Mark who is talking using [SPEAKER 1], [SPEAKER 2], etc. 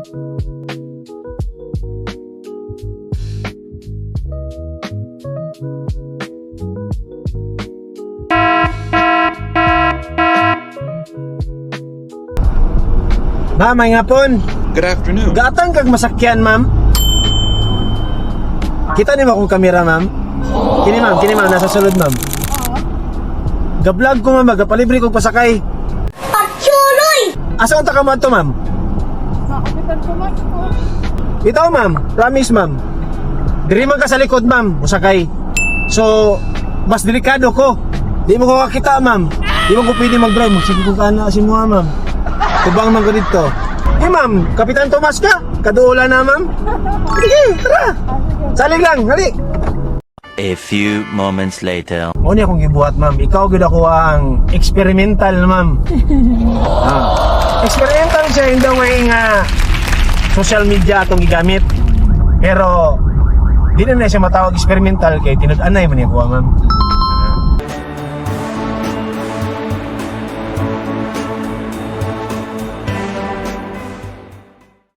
[SPEAKER 1] Ma'am, may ngapon.
[SPEAKER 2] Good afternoon.
[SPEAKER 1] Gatang kag masakyan, ma'am. Kita ni mo akong kamera, ma'am. Kini ma'am, nasa sulod, ma'am. Ga-vlog ko, ma'am, gapalibre kong pasakay.
[SPEAKER 3] Pachuloy!
[SPEAKER 1] Asa unta ka man to, ma'am?
[SPEAKER 3] Nakapitan ko mas ko.
[SPEAKER 1] Ito, ma'am. Promise, ma'am. Diri man ka sa likod, ma'am. Musakay. So, mas delikado ko. Di mo ko kakita, ma'am. Di mo ko pwede mag-drive. Magsige ko ka na asin mo, ma'am. Tubang man ko dito. Ma'am. Kapitan Tomas ka. Kaduula na, ma'am. Sige, tara. Salig lang, hali.
[SPEAKER 4] A few moments later.
[SPEAKER 1] O niya akong gibuhat, ma'am. Ikaw gud ako ang experimental, ma'am. Experimental siya in the way nga social media atong gigamit. Pero di na siya matawag experimental kay tinud-anay man niya kuha, ma'am.